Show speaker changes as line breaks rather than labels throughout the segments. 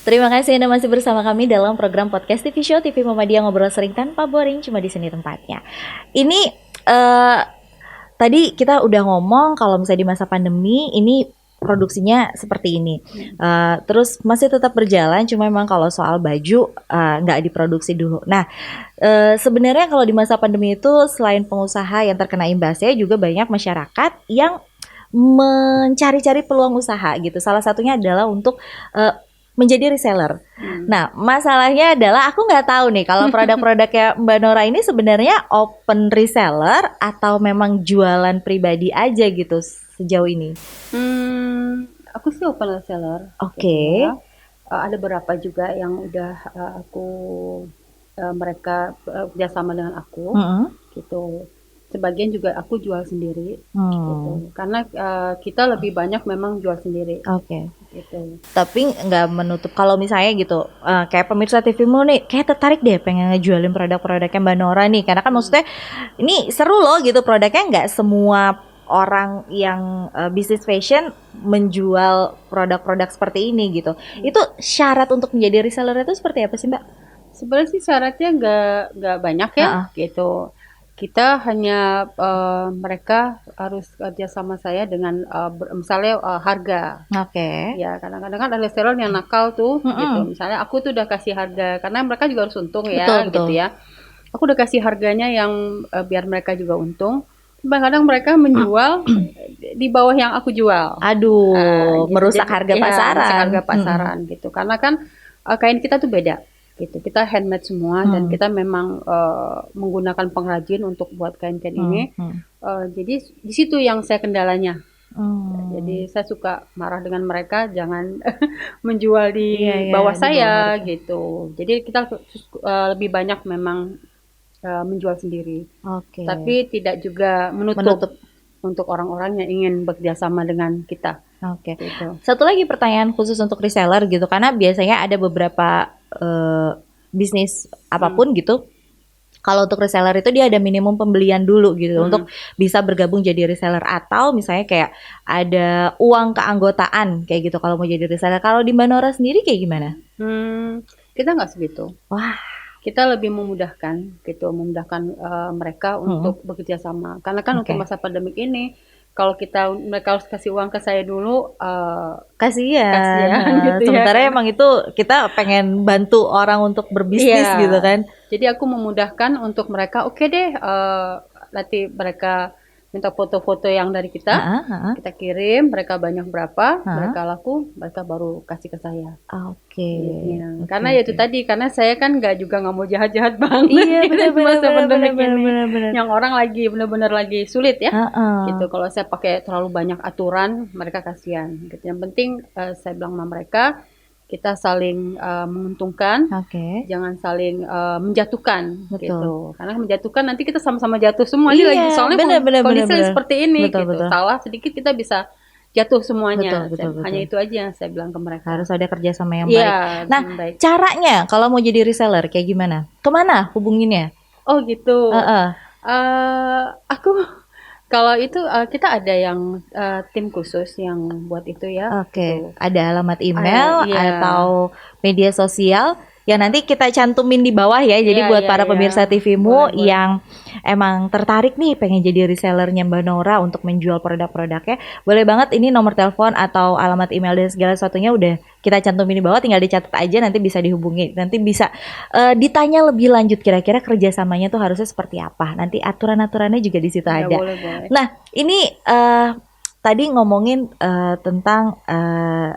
Terima kasih Anda masih bersama kami dalam program podcast TV Show TV Muhammadiyah Ngobrol Sering Tanpa Boring, cuma di sini tempatnya. Ini tadi kita udah ngomong kalau misalnya di masa pandemi ini produksinya seperti ini. Terus masih tetap berjalan, cuma memang kalau soal baju nggak diproduksi dulu. Nah, sebenarnya kalau di masa pandemi itu selain pengusaha yang terkena imbasnya, juga banyak masyarakat yang mencari-cari peluang usaha gitu. Salah satunya adalah untuk menjadi reseller. Nah, masalahnya adalah aku nggak tahu nih kalau produk-produknya Mbak Nora ini sebenarnya open reseller atau memang jualan pribadi aja gitu sejauh ini.
Aku sih open reseller.
Oke.
Gitu ya. Ada beberapa juga yang udah mereka kerjasama dengan aku, gitu. Sebagian juga aku jual sendiri, gitu. Karena kita lebih banyak memang jual sendiri.
Oke.
Gitu.
Tapi nggak menutup kalau misalnya gitu, kayak pemirsa TVmu nih, kayak tertarik deh pengen ngejualin produk-produknya Mbak Nora nih, karena kan maksudnya ini seru loh gitu, produknya nggak semua orang yang bisnis fashion menjual produk-produk seperti ini gitu. Itu syarat untuk menjadi reseller itu seperti apa sih Mbak?
Sebenarnya sih syaratnya nggak banyak ya, gitu. Kita hanya mereka harus kerja sama saya dengan misalnya harga.
Oke.
Ya kadang-kadang kan ada reseller yang nakal tuh, gitu. Misalnya aku tuh udah kasih harga, karena mereka juga harus untung ya,
Betul.
gitu ya. Aku udah kasih harganya yang biar mereka juga untung. Kadang mereka menjual di bawah yang aku jual.
Aduh,
Gitu.
merusak
Jadi,
harga
ya,
pasaran.
merusak harga pasaran gitu. Karena kan kain kita tuh beda. Gitu. Kita handmade semua dan kita memang menggunakan pengrajin untuk buat kain-kain ini. Jadi di situ yang saya kendalanya. Jadi saya suka marah dengan mereka, jangan menjual di bawah saya gitu. Jadi kita lebih banyak memang menjual sendiri.
Oke.
Tapi tidak juga menutup untuk orang-orang yang ingin bekerja sama dengan kita.
Oke.
Gitu.
Satu lagi pertanyaan khusus untuk reseller gitu, karena biasanya ada beberapa bisnis apapun gitu. Kalau untuk reseller itu dia ada minimum pembelian dulu gitu untuk bisa bergabung jadi reseller, atau misalnya kayak ada uang keanggotaan kayak gitu kalau mau jadi reseller. Kalau di Mbak Nora sendiri kayak gimana?
Kita nggak segitu.
Wah.
Kita lebih memudahkan gitu, memudahkan mereka untuk bekerja sama. Karena kan untuk masa pandemik ini, kalau mereka harus kasih uang ke saya dulu,
kasihan gitu. Sementara ya, emang itu kita pengen bantu orang untuk berbisnis gitu kan.
Jadi aku memudahkan untuk mereka, oke deh, nanti mereka minta foto-foto yang dari kita, kita kirim, mereka banyak berapa, mereka laku, mereka baru kasih ke saya.
Oke.
Karena ya itu tadi, karena saya kan nggak mau jahat-jahat banget.
Iya, benar.
Yang orang lagi benar-benar lagi sulit ya. Gitu. Kalau saya pakai terlalu banyak aturan, mereka kasihan. Gitu. Yang penting saya bilang sama mereka, kita saling menguntungkan, jangan saling menjatuhkan. Gitu. Karena menjatuhkan nanti kita sama-sama jatuh semua.
Iya,
soalnya kondisi seperti ini,
betul.
Salah sedikit kita bisa jatuh semuanya.
Betul.
Hanya itu aja yang saya bilang ke mereka.
Harus ada kerjasama yang baik. Nah, caranya kalau mau jadi reseller kayak gimana? Kemana hubunginnya?
Oh gitu. Aku kalau itu kita ada yang tim khusus yang buat itu ya.
Oke. Ada alamat email atau media sosial yang nanti kita cantumin di bawah ya. Jadi buat para pemirsa TVmu yang emang tertarik nih pengen jadi resellernya Mbak Nora untuk menjual produk-produknya, boleh banget ini nomor telepon atau alamat email dan segala sesuatunya udah kita cantumin di bawah, tinggal dicatat aja, nanti bisa dihubungi, nanti bisa ditanya lebih lanjut kira-kira kerjasamanya tuh harusnya seperti apa. Nanti aturan-aturannya juga di situ ada.
Boleh.
Nah, ini tadi ngomongin tentang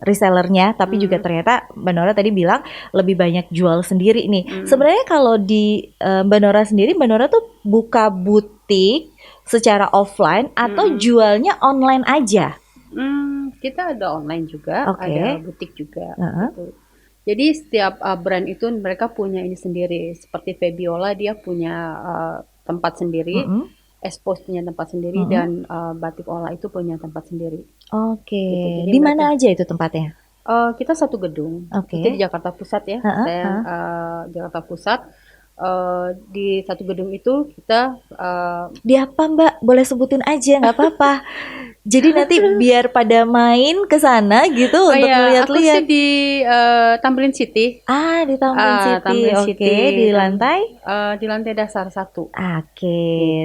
resellernya, tapi juga ternyata Mbak Nora tadi bilang lebih banyak jual sendiri nih. Sebenarnya kalau di Mbak Nora sendiri, Mbak Nora tuh buka butik secara offline atau jualnya online aja?
Kita ada online juga, ada butik juga. Gitu. Jadi setiap brand itu mereka punya ini sendiri. Seperti Febiola dia punya tempat sendiri. Expose punya tempat sendiri dan Batik Olah itu punya tempat sendiri.
Oke. Gitu. Di mana aja itu tempatnya?
Kita satu gedung. Itu di Jakarta Pusat ya. Saya Jakarta Pusat. di satu gedung itu kita
Di apa Mbak? Boleh sebutin aja, nggak apa-apa. Jadi nanti biar pada main ke sana gitu
oh
untuk
ya, aku sih
ngeliat-liat.
di Tamrin City.
Ah, di Tamrin City.
Tamrin
Oke, di
City
lantai.
di lantai dasar 1
Oke,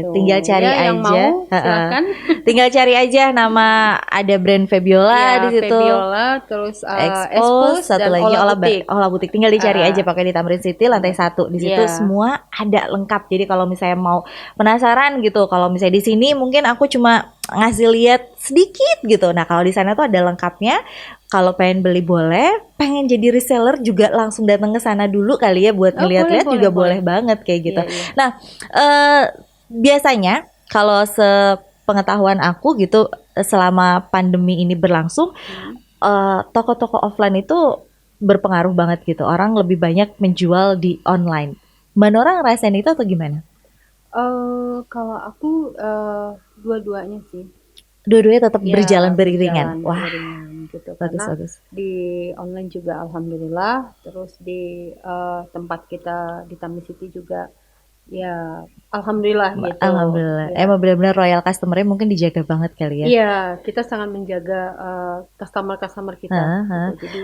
gitu.
tinggal cari
Ya, yang
aja.
mau
Heeh.
silakan.
Tinggal cari aja nama ada brand Febiola di
Ya,
situ.
Febiola, terus
Expose,
Expose
satu
dan
lagi
Ola Butik.
Olah Butik. Tinggal dicari aja
Uh,
pakai di Tamrin City lantai 1. Di situ
ya,
semua ada lengkap. Jadi kalau misalnya mau penasaran gitu, kalau misalnya di sini mungkin aku cuma ngasih lihat sedikit gitu. Nah, kalau di sana tuh ada lengkapnya. Kalau pengen beli boleh, pengen jadi reseller juga langsung datang ke sana dulu kali ya buat
oh boleh,
ngeliat-liat
boleh,
juga
boleh.
boleh banget kayak gitu.
Iya, iya.
Nah, biasanya kalau sepengetahuan aku gitu selama pandemi ini berlangsung, toko-toko offline itu berpengaruh banget gitu. Orang lebih banyak menjual di online. Mbak Nora ngerasain itu atau gimana?
Kalau aku dua-duanya sih.
Dua-duanya tetap
Ya,
berjalan beriringan.
berjalan
Wah,
beriringan gitu.
bagus
Karena
bagus.
di online juga alhamdulillah, terus di tempat kita di Tamrin City juga ya alhamdulillah gitu.
Alhamdulillah.
Ya.
Emang benar-benar royal customer-nya mungkin dijaga banget kali ya.
Iya, kita sangat menjaga customer-customer kita
Heeh.
gitu. Jadi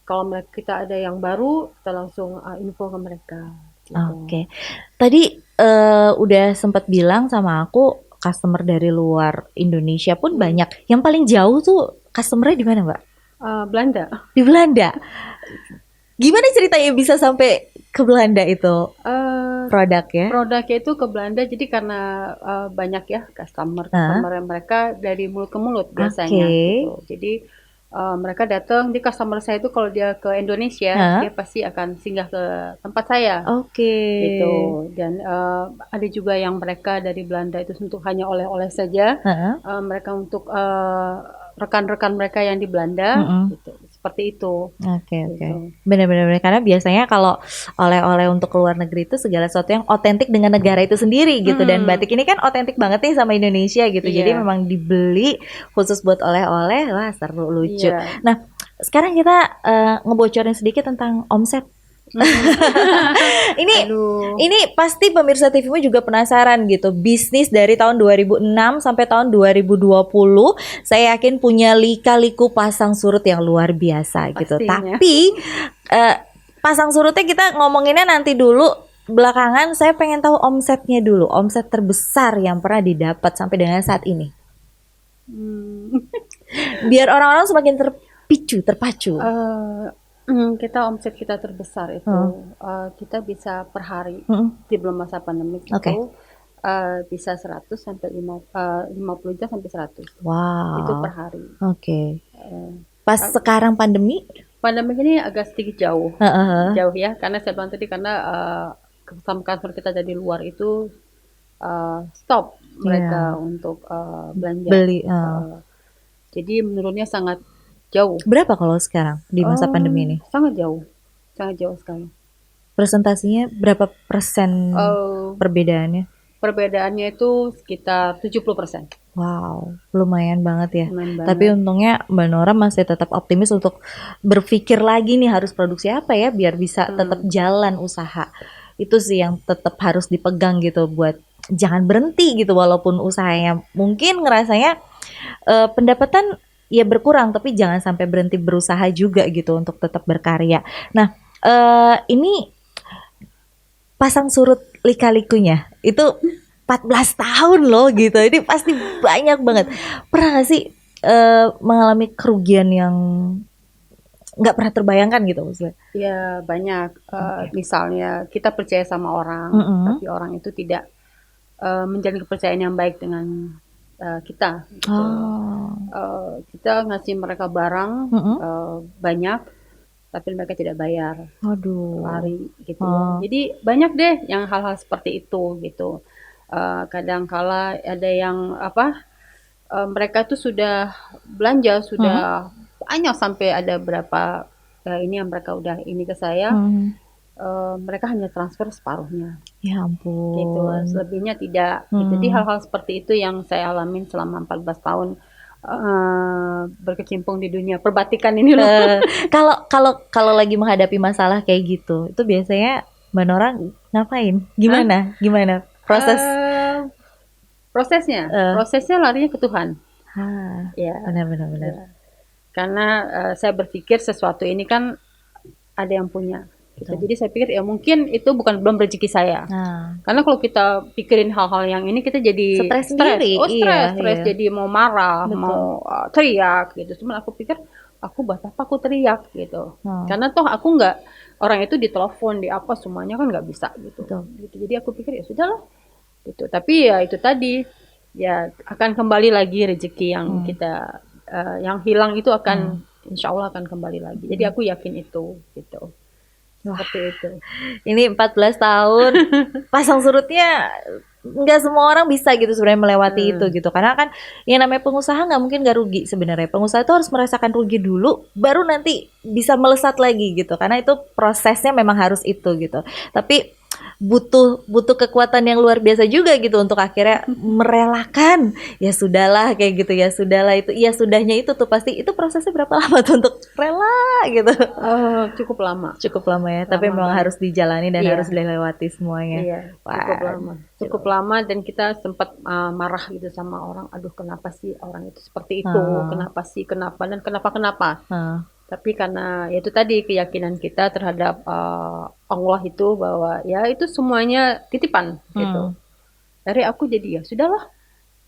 kalau kita ada yang baru, kita langsung info ke mereka gitu.
Oke. Tadi udah sempat bilang sama aku customer dari luar Indonesia pun banyak. Yang paling jauh tuh customer-nya di mana, Mbak?
Belanda.
Di Belanda. Gimana ceritanya bisa sampai ke Belanda itu produknya?
Produknya itu ke Belanda jadi karena banyak ya customer mereka dari mulut ke mulut biasanya gitu. Jadi mereka datang, di customer saya itu kalau dia ke Indonesia, dia pasti akan singgah ke tempat saya. Gitu. Dan ada juga yang mereka dari Belanda itu untuk hanya oleh-oleh saja. Mereka untuk rekan-rekan mereka yang di Belanda gitu. Seperti itu.
Oke. Benar-benar karena biasanya kalau oleh-oleh untuk keluar negeri itu segala sesuatu yang otentik dengan negara itu sendiri gitu, dan batik ini kan otentik banget nih sama Indonesia gitu. Jadi memang dibeli khusus buat oleh-oleh. Wah, seru, lucu. Nah, sekarang kita ngebocorin sedikit tentang omset. Ini pasti pemirsa TVmu juga penasaran gitu. Bisnis dari tahun 2006 sampai tahun 2020, saya yakin punya lika-liku pasang surut yang luar biasa gitu. Tapi pasang surutnya kita ngomonginnya nanti dulu. Belakangan saya pengen tahu omsetnya dulu. Omset terbesar yang pernah didapat sampai dengan saat ini. Biar orang-orang semakin terpacu.
Kita omset kita terbesar itu kita bisa per hari di belum masa pandemi itu bisa 100 sampai 50 juta sampai 100.
Wow.
Itu per hari.
Pas sekarang pandemi
ini agak sedikit jauh. Jauh ya, karena saya bilang tadi karena customer kita dari luar itu stop mereka untuk belanja.
Beli.
Jadi menurunnya sangat jauh.
Berapa kalau sekarang di masa pandemi ini?
Sangat jauh sekali.
Presentasinya berapa persen perbedaannya?
Perbedaannya itu sekitar 70%.
Wow, lumayan banget ya. Tapi untungnya Mbak Nora masih tetap optimis untuk berpikir lagi nih harus produksi apa ya biar bisa tetap jalan usaha. Itu sih yang tetap harus dipegang gitu, buat jangan berhenti gitu walaupun usahanya mungkin ngerasanya pendapatan ya berkurang, tapi jangan sampai berhenti berusaha juga gitu untuk tetap berkarya. Nah, ini pasang surut lika-likunya itu 14 tahun loh gitu. Ini pasti banyak banget. Pernah gak sih mengalami kerugian yang nggak pernah terbayangkan gitu maksudnya?
Ya banyak. Misalnya kita percaya sama orang, tapi orang itu tidak menjalin kepercayaan yang baik dengan kita. Gitu. Kita ngasih mereka barang banyak, tapi mereka tidak bayar. Lari gitu. Jadi banyak deh yang hal-hal seperti itu gitu. Kadang kala ada yang mereka tuh sudah belanja sudah banyak sampai ada berapa ini yang mereka udah ini ke saya. Mereka hanya transfer separuhnya.
Ya ampun.
Gitu, selebihnya tidak. Jadi hal-hal seperti itu yang saya alamin selama 14 tahun berkecimpung di dunia perbatikan ini loh.
Kalau lagi menghadapi masalah kayak gitu, itu biasanya Mbak Nora ngapain? Gimana proses?
Prosesnya larinya ke Tuhan. Ya.
Benar.
Ya. Karena saya berpikir sesuatu ini kan ada yang punya. Gitu. Jadi saya pikir ya mungkin itu belum rezeki saya. Karena kalau kita pikirin hal-hal yang ini kita jadi
stres sendiri.
Stres jadi mau marah, mau teriak gitu. Cuman aku pikir aku buat apa aku teriak gitu. Karena toh aku nggak, orang itu ditelepon, di apa semuanya kan nggak bisa gitu. Jadi aku pikir ya sudahlah gitu. Tapi ya itu tadi ya akan kembali lagi rezeki yang kita yang hilang itu akan insya Allah akan kembali lagi. Jadi aku yakin itu gitu. Seperti itu.
Ini 14 tahun pasang surutnya nggak semua orang bisa gitu sebenarnya melewati itu gitu, karena kan yang namanya pengusaha nggak mungkin nggak rugi sebenarnya. Pengusaha itu harus merasakan rugi dulu baru nanti bisa melesat lagi gitu, karena itu prosesnya memang harus itu gitu. Tapi butuh kekuatan yang luar biasa juga gitu untuk akhirnya merelakan ya sudahlah kayak gitu, ya sudahlah itu, ya sudahnya itu tuh pasti itu prosesnya berapa lama tuh untuk rela gitu.
Cukup lama
Ya, tapi memang harus dijalani dan harus dilewati semuanya.
Cukup lama dan kita sempat marah gitu sama orang, aduh kenapa sih orang itu seperti itu, kenapa. Tapi karena ya itu tadi keyakinan kita terhadap Allah itu bahwa ya itu semuanya titipan gitu. Dari aku jadi ya sudahlah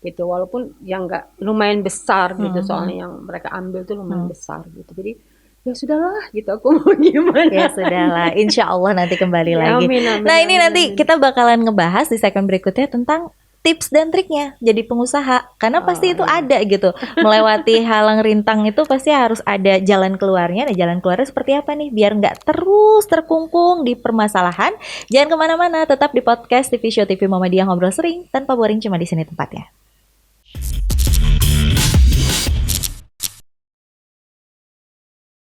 gitu, walaupun yang nggak lumayan besar gitu, soalnya yang mereka ambil tuh lumayan besar gitu. Jadi ya sudahlah gitu, aku mau gimana.
Ya sudahlah, insya Allah nanti kembali lagi.
Amin,
nah ini nanti kita bakalan ngebahas di segmen berikutnya tentang tips dan triknya jadi pengusaha, karena pasti itu ada gitu. Melewati halang rintang itu pasti harus ada jalan keluarnya. Nah jalan keluarnya seperti apa nih biar nggak terus terkungkung di permasalahan. Jangan kemana-mana, tetap di podcast TV Show TV Muhammadiyah, ngobrol sering tanpa boring, cuma di sini tempatnya.